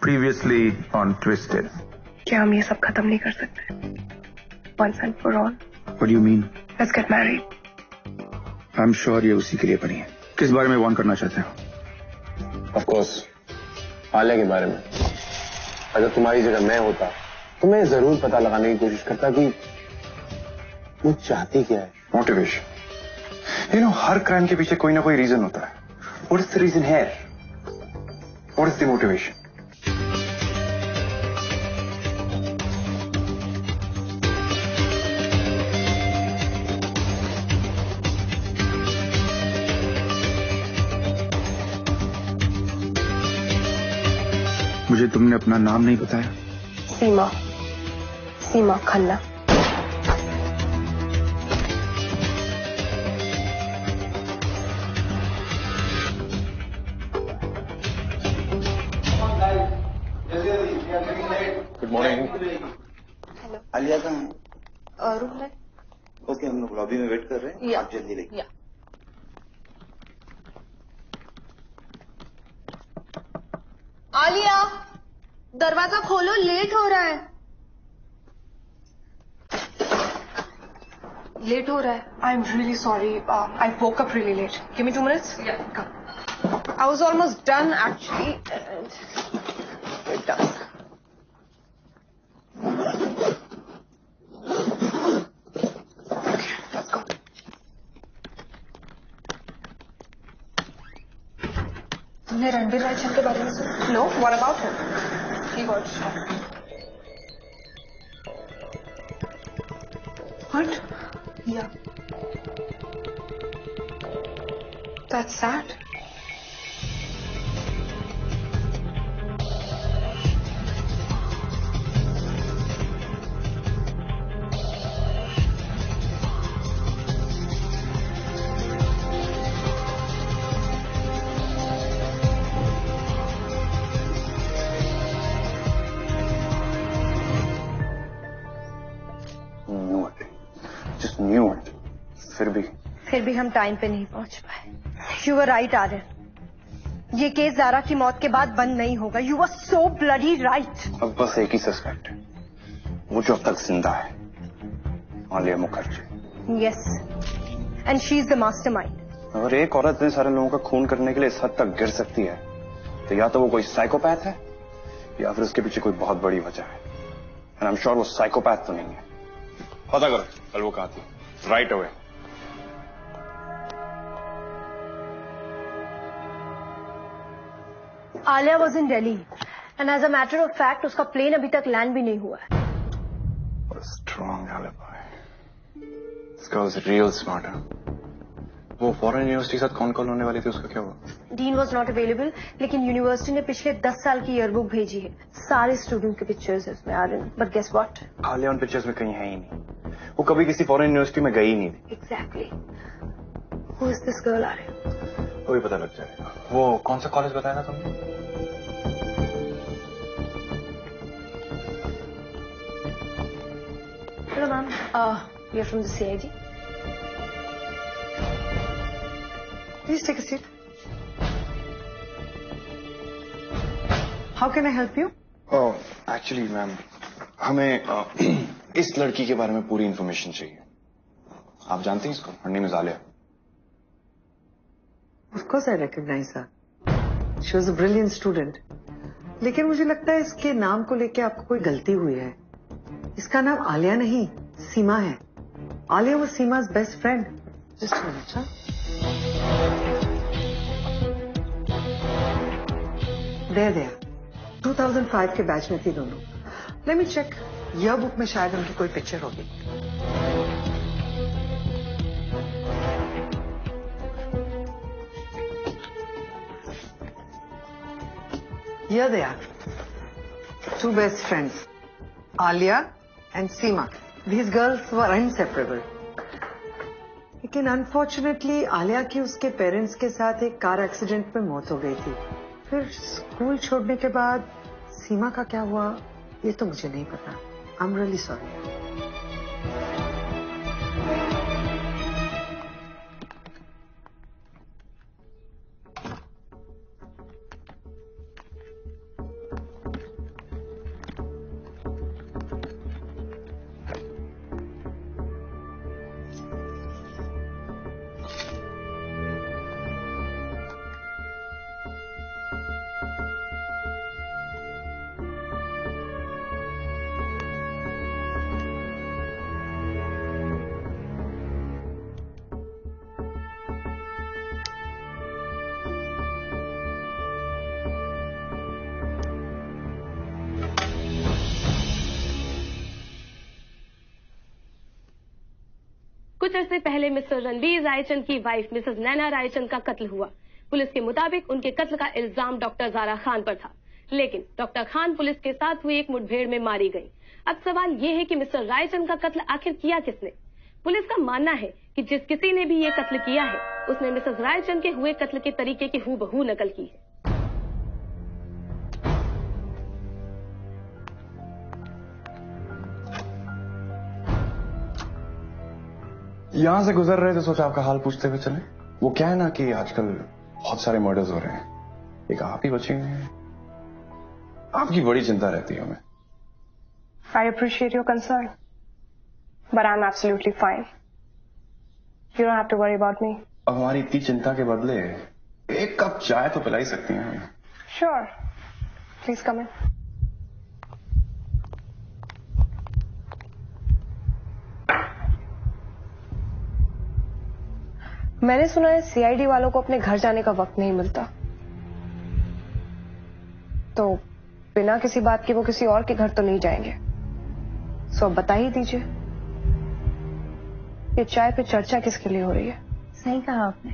Previously on Twisted. क्या हम ये सब खत्म नहीं कर सकते? Once and for all. What do you mean? Let's get married. I'm sure ये उसी के लिए बनी है. किस बारे में वार्न करना चाहते हो? Of course, आलिया के बारे में. अगर तुम्हारी जगह मैं होता तो मैं जरूर पता लगाने की कोशिश करता कि वो चाहती क्या है. Motivation. You know, her crime के पीछे कोई ना कोई रीजन होता है. What is the reason here? What is the motivation? मुझे तुमने अपना नाम नहीं बताया. Seema Khanna. Good morning. Hello. Alia कहाँ है? रूम में. ओके, हम लोग लॉबी में वेट कर रहे हैं. आप जल्दी लेके. आलिया, दरवाजा खोलो, लेट हो रहा है. लेट हो रहा है. I'm really sorry. I woke up really late. Give me 2 minutes. Yeah. Come. I was almost done actually. It does. Okay, let's go. तुमने रणबीर राय चंद के बारे में सुना? No, what about him? He got shot. What? Yeah. That's sad. Just knew it. फिर भी हम time पे नहीं पहुंच पाए. You were right, Aryan. ये केस ज़ारा की मौत के बाद बंद नहीं होगा. You were so bloody right. अब बस एक ही सस्पेक्ट है, वो जो अब तक जिंदा है, Alia Mukherjee. Yes. And she's the mastermind. अगर एक औरत ने सारे लोगों का खून करने के लिए इस हद तक गिर सकती है, तो या तो वो कोई साइकोपैथ है, या फिर उसके पीछे कोई बहुत बड़ी वजह है. And I'm sure वो साइकोपैथ तो नहीं है. पता करो कल वो कहाँ थी. Right away. Alia was in Delhi. And as a matter of fact, उसका प्लेन अभी तक लैंड भी नहीं हुआ है. What a strong alibi. This girl is real smart. वो फॉरेन यूनिवर्सिटी के साथ कौन कॉल होने वाली थी, उसका क्या हुआ? डीन वॉज नॉट अवेलेबल, लेकिन यूनिवर्सिटी ने पिछले 10 साल की ईयरबुक भेजी है. सारे स्टूडेंट के पिक्चर्स इसमें आ रहे हैं. But guess what? आलिया उन पिक्चर्स में कहीं है ही नहीं. वो कभी किसी फॉरेन यूनिवर्सिटी में गई ही नहीं थी. Exactly. Who is this girl, Aryan? वो भी पता लग जाएगा. वो कौन सा कॉलेज बताया था तुमने? Hello ma'am, we are from the CID. Please take a seat. How can I help you? Actually ma'am, हमें इस लड़की के बारे में पूरी इंफॉर्मेशन चाहिए. आप जानती हैं इसको? Her name is Alia. Of course I recognize her. She was a brilliant student. लेकिन मुझे लगता है इसके नाम को लेके आपको कोई गलती हुई है. इसका नाम आलिया नहीं, सीमा है. Alia was Seema's best friend. Just a minute, huh? There. 2005 के बैच में थी दोनों. Let me check. यह बुक में शायद उनकी कोई पिक्चर होगी. Here they are. Two best friends, Alia and Seema. These girls were inseparable. लेकिन अनफॉर्चुनेटली आलिया की उसके पेरेंट्स के साथ एक कार एक्सीडेंट में मौत हो गई थी. फिर स्कूल छोड़ने के बाद सीमा का क्या हुआ ये तो मुझे नहीं पता. आई एम रियली सॉरी. कुछ अर्से पहले मिस्टर रणवीर रायचंद की वाइफ मिसेस नैना रायचंद का कत्ल हुआ। पुलिस के मुताबिक उनके कत्ल का इल्जाम डॉक्टर जारा खान पर था, लेकिन डॉक्टर खान पुलिस के साथ हुई एक मुठभेड़ में मारी गई। अब सवाल ये है कि मिस्टर रायचंद का कत्ल आखिर किया किसने? पुलिस का मानना है कि जिस किसी ने भी ये कत्ल किया है उसने मिसेस रायचंद के हुए कत्ल के तरीके की हूबहू नकल की है। यहां से गुजर रहे थे, सोचा आपका हाल पूछते हुए चले। वो क्या है ना कि आजकल बहुत सारे मर्डर्स हो रहे हैं, एक आप ही बचे हैं। आपकी बड़ी चिंता रहती है हमें। I appreciate your concern, but I'm absolutely fine. You don't have to worry about me. अब हमारी इतनी चिंता के बदले एक कप चाय तो पिला ही सकती हैं हमें। Sure. Please come in. मैंने सुना है सीआईडी वालों को अपने घर जाने का वक्त नहीं मिलता, तो बिना किसी बात के वो किसी और के घर तो नहीं जाएंगे। सो अब बता ही दीजिए, ये चाय पे चर्चा किसके लिए हो रही है? सही कहा आपने।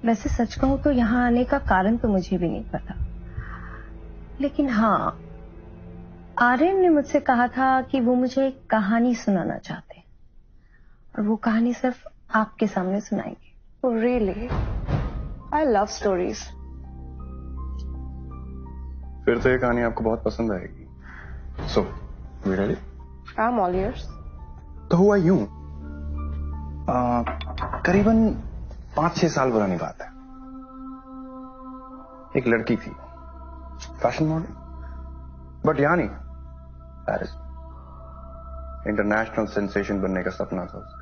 वैसे सच कहूं तो यहाँ आने का कारण तो मुझे भी नहीं पता, लेकिन हाँ, आर्यन ने मुझसे कहा था कि वो मुझे एक कहानी सुनाना चाहते हैं और वो कहानी सिर्फ आपके सामने सुनाएंगे। Really? I love stories. फिर तो ये कहानी आपको बहुत पसंद आएगी। So, we ready? I'm all ears. तो हुआ यूं, करीबन 5-6 साल पुरानी बात है। एक लड़की थी, फैशन मॉडल, बट यहाँ नहीं, पेरिस। इंटरनेशनल सेंसेशन बनने का सपना था उसका,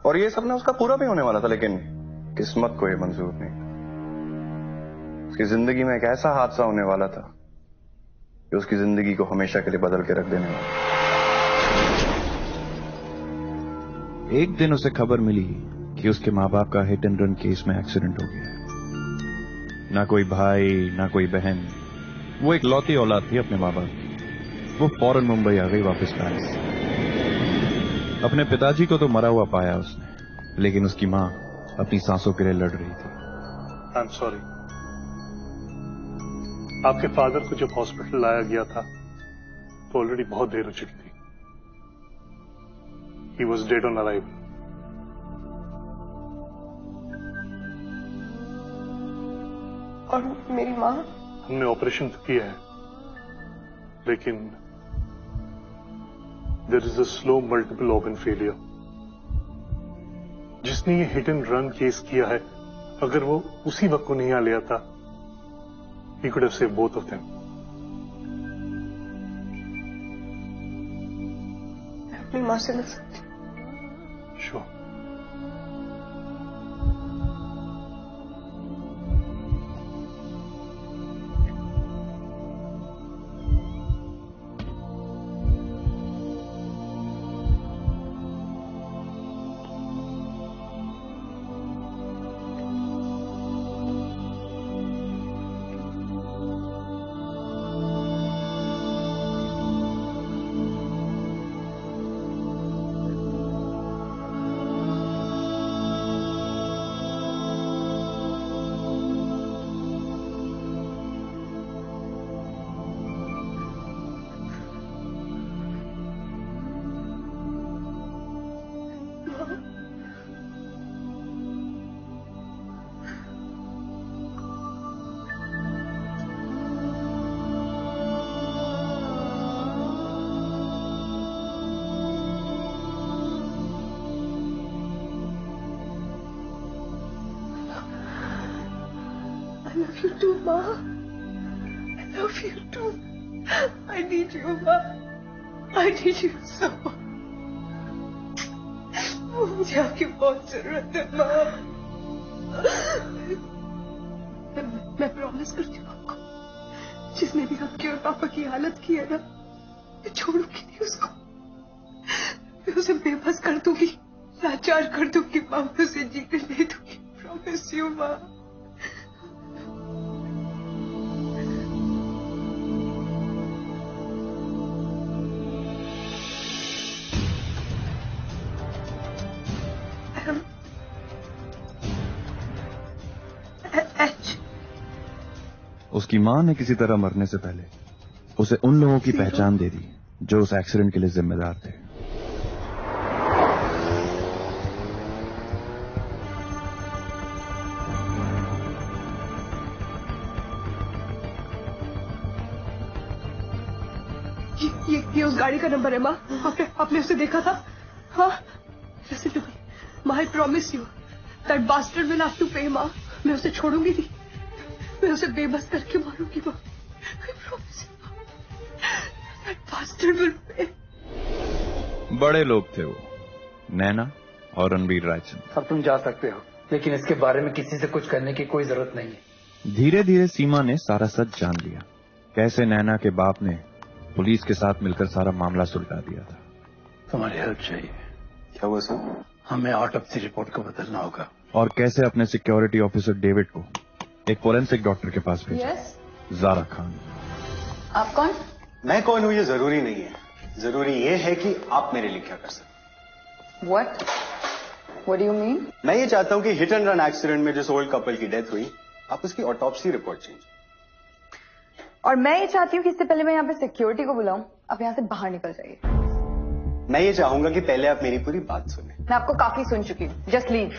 और ये सपना उसका पूरा भी होने वाला था, लेकिन किस्मत को ये मंजूर नहीं। उसकी जिंदगी में एक ऐसा हादसा होने वाला था कि उसकी जिंदगी को हमेशा के लिए बदल के रख देने वाला। एक दिन उसे खबर मिली कि उसके माँ बाप का हिट एंड रन केस में एक्सीडेंट हो गया। ना कोई भाई, ना कोई बहन। वो एक लौती औलाद थी अपने माँ बाप की। वो फौरन मुंबई आ गई वापस पेरिस। अपने पिताजी को तो मरा हुआ पाया उसने, लेकिन उसकी माँ अपनी सांसों के लिए लड़ रही थी। I am sorry. आपके फादर को जब हॉस्पिटल लाया गया था तो ऑलरेडी बहुत देर हो चुकी थी। He was dead on arrival. और मेरी माँ? हमने ऑपरेशन तो किया है, लेकिन there is a slow multiple organ failure. जिसने ये हिट एंड रन केस किया है, अगर वो उसी वक्त को नहीं आ लिया था, he could have saved both of them. मैं अपनी माँ से मिल सकती हूँ? Sure. I love you too, Ma. I love you too. I need you, Ma. I need you so much. मुझे आपकी बहुत जरूरत है, माँ। मैं प्रॉमिस करती हूँ आपको, जिसने भी आपकी और पापा की हालत की है ना, मैं छोड़ूंगी नहीं उसको। मैं उसे बेबस कर दूंगी, लाचार कर दूंगी, माँ। मैं उसे जीकर नहीं दूंगी। प्रॉमिस यू, माँ। उसकी मां ने किसी तरह मरने से पहले उसे उन लोगों की पहचान दे दी जो उस एक्सीडेंट के लिए जिम्मेदार थे। ये उस गाड़ी का नंबर है माँ। आपने उसे देखा था? हाँ। Listen to me. माँ, I promise you that bastard will have to pay माँ। मैं उसे छोड़ूंगी नहीं। मैं उसे बेबस करके मारूंगी माँ। I promise you माँ। That bastard will pay। बड़े लोग थे वो, नैना और रणबीर रायचंद। अब तुम जा सकते हो, लेकिन इसके बारे में किसी से कुछ करने की कोई जरूरत नहीं है। धीरे धीरे सीमा ने सारा सच जान लिया, कैसे नैना के बाप ने पुलिस के साथ मिलकर सारा मामला सुलझा दिया था। तुम्हारी हेल्प चाहिए। क्या हुआ सर? हमें ऑटोप्सी रिपोर्ट को बदलना होगा। और कैसे अपने सिक्योरिटी ऑफिसर डेविड को एक फोरेंसिक डॉक्टर के पास भेजा। ज़ारा खान। आप कौन? मैं कौन हूं ये जरूरी नहीं है, जरूरी ये है कि आप मेरे लिए क्या कर सकते। What do you mean? मैं ये चाहता हूं कि हिट एंड रन एक्सीडेंट में जिस ओल्ड कपल की डेथ हुई, आप उसकी ऑटोप्सी रिपोर्ट चेंज। और मैं ये चाहती हूँ कि इससे पहले मैं यहाँ पे सिक्योरिटी को बुलाऊं, आप यहाँ से बाहर निकल जाइए। मैं ये चाहूंगा कि पहले आप मेरी पूरी बात सुने। मैं आपको काफी सुन चुकी हूँ, just leave.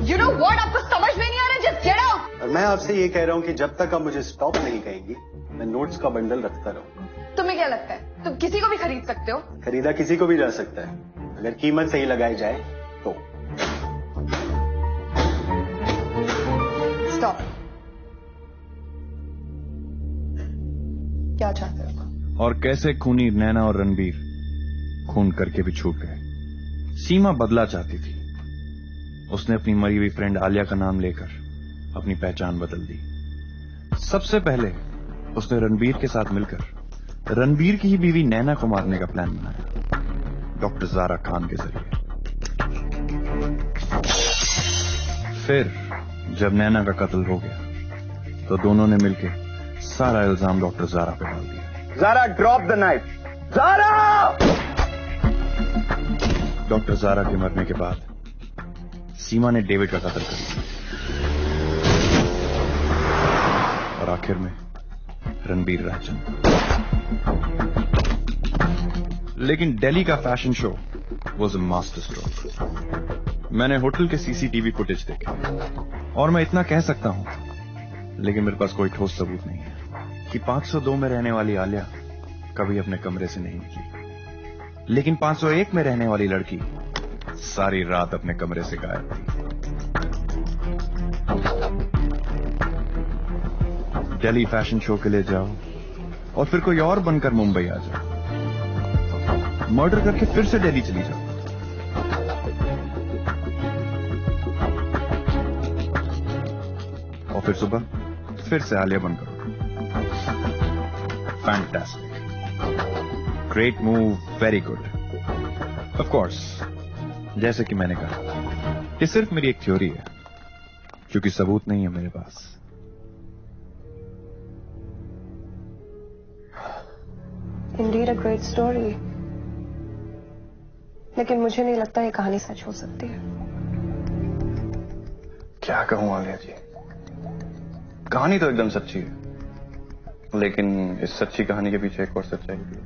You know what? आपको समझ में नहीं आ रहा, जस्ट गेट आउट। और मैं आपसे ये कह रहा हूँ कि जब तक आप मुझे स्टॉप नहीं कहेंगी, मैं नोट्स का बंडल रखता रहूंगा। तुम्हें क्या लगता है तुम किसी को भी खरीद सकते हो? खरीदा किसी को भी जा सकता है, अगर कीमत सही लगाई जाए तो। स्टॉप। क्या चाहते हो? और कैसे खूनी नैना और रणबीर खून करके भी छूट गए। सीमा बदला चाहती थी, उसने अपनी मरी हुई फ्रेंड आलिया का नाम लेकर अपनी पहचान बदल दी। सबसे पहले उसने रणबीर के साथ मिलकर रणबीर की ही बीवी नैना को मारने का प्लान बनाया, डॉक्टर ज़ारा खान के जरिए। फिर जब नैना का कत्ल हो गया तो दोनों ने मिलकर सारा इल्जाम डॉक्टर ज़ारा पे डाल दिया। Zara, drop the knife. Zara! Doctor Zara के मरने के बाद सीमा ने डेविड का कत्ल कर दिया और आखिर में रणबीर रायचंद। लेकिन दिल्ली का fashion show was a master stroke. मैंने होटल के सीसीटीवी फुटेज देखे और मैं इतना कह सकता हूं, लेकिन मेरे पास कोई ठोस सबूत नहीं है कि 502 में रहने वाली आलिया कभी अपने कमरे से नहीं निकली, लेकिन 501 में रहने वाली लड़की सारी रात अपने कमरे से गायब थी। दिल्ली फैशन शो के लिए जाओ और फिर कोई और बनकर मुंबई आ जाओ, मर्डर करके फिर से दिल्ली चली जाओ। और फिर सुबह फिर से आलिया बनकर। Fantastic, great move, very good. Of course, जैसे कि मैंने कहा, ये सिर्फ मेरी एक थ्योरी है, क्योंकि सबूत नहीं है मेरे पास। Indeed a great story, लेकिन मुझे नहीं लगता ये कहानी सच हो सकती है। क्या कहूं आलिया जी, कहानी तो एकदम सच्ची है, लेकिन इस सच्ची कहानी के पीछे एक और सच्चाई भी है।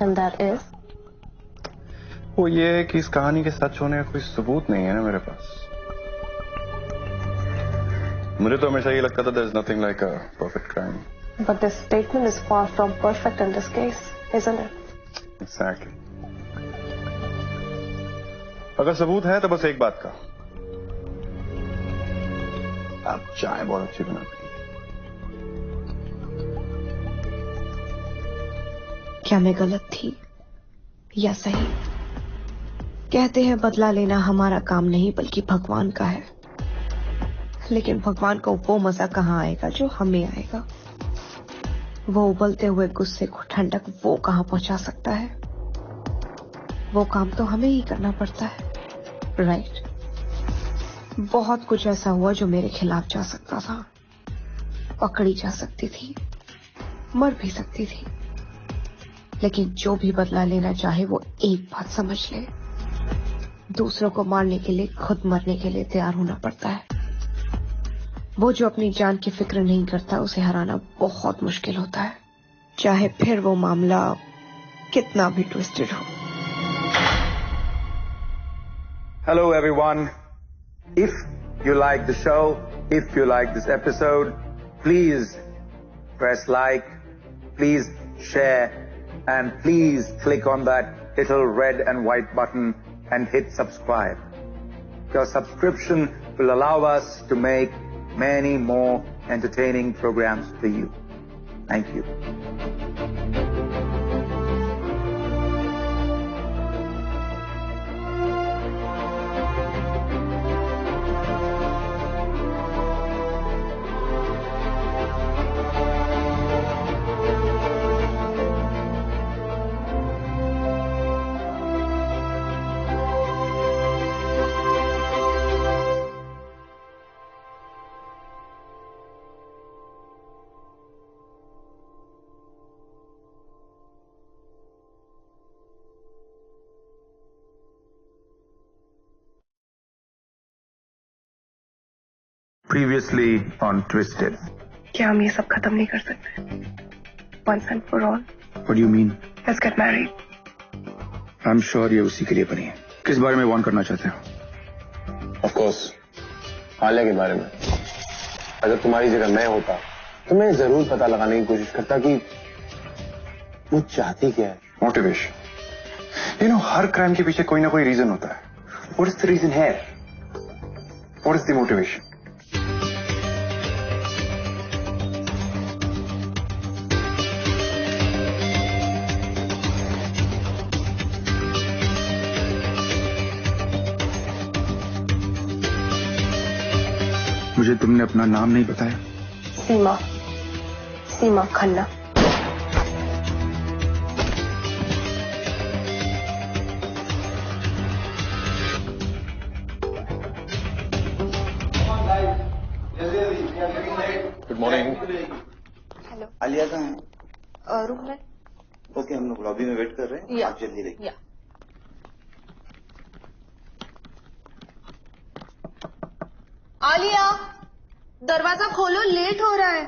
And that is? वो ये है कि इस कहानी के सच होने का कोई सबूत नहीं है ना मेरे पास। मुझे तो हमेशा ये लगता था there's nothing like a perfect crime. But this statement is far from perfect in this case, isn't it? Exactly. अगर सबूत है तो बस एक बात का, आप चाय बहुत अच्छी बनाते हैं। क्या मैं गलत थी या सही? कहते हैं बदला लेना हमारा काम नहीं बल्कि भगवान का है, लेकिन भगवान को वो मजा कहाँ आएगा जो हमें आएगा। वो उबलते हुए गुस्से को ठंडक वो कहाँ पहुंचा सकता है। वो काम तो हमें ही करना पड़ता है, राइट? बहुत कुछ ऐसा हुआ जो मेरे खिलाफ जा सकता था, पकड़ी जा सकती थी, मर भी सकती थी, लेकिन जो भी बदला लेना चाहे वो एक बात समझ ले, दूसरों को मारने के लिए खुद मरने के लिए तैयार होना पड़ता है। वो जो अपनी जान की फिक्र नहीं करता उसे हराना बहुत मुश्किल होता है, चाहे फिर वो मामला कितना भी ट्विस्टेड हो। Hello everyone. If you like the show, if you like this episode, please press like, please share, and please click on that little red and white button and hit subscribe. Your subscription will allow us to make many more entertaining programs for you. Thank you. Previously on Twisted. क्या हम ये सब खत्म नहीं कर सकते? Once and for all. What do you mean? Let's get married. I'm sure ये उसी के लिए बनी है। किस बारे में वार्न करना चाहते हो? Of course, आलिया के बारे में। अगर तुम्हारी जगह मैं होता, तो मैं जरूर पता लगाने की कोशिश करता कि वो चाहती क्या है। Motivation. You know, her crime के पीछे कोई ना कोई रीजन होता है। What is the reason here? What is the motivation? मुझे तुमने अपना नाम नहीं बताया। Seema Khanna. Good morning. Hello, Alia कहाँ है? रूम में। ओके, हम लोग लॉबी में वेट कर रहे हैं, आप जल्दी देखिए। आलिया, दरवाजा खोलो, लेट हो रहा है।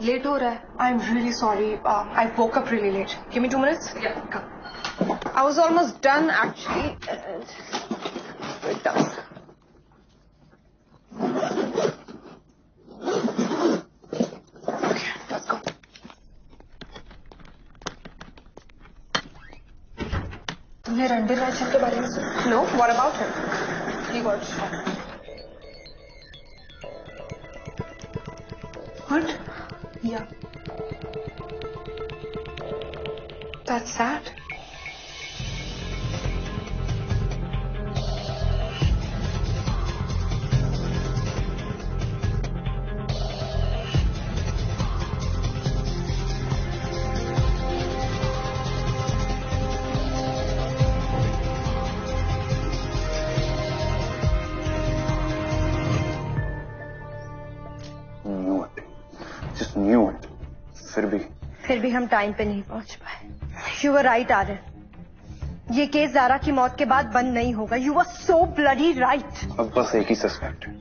लेट हो रहा है। I am really sorry, I woke up really late. Give me 2 minutes. Come. I was almost done actually. We're done. Okay, let's go. तुमने रणधीर रायचंद के बारे में सुना? No, what about him? He got shot. What? Yeah. That's sad. फिर भी हम time पे नहीं पहुंच पाए। यू वर राइट आर्यन, ये केस ज़ारा की मौत के बाद बंद नहीं होगा। You were so bloody right. अब बस एक ही सस्पेक्ट है।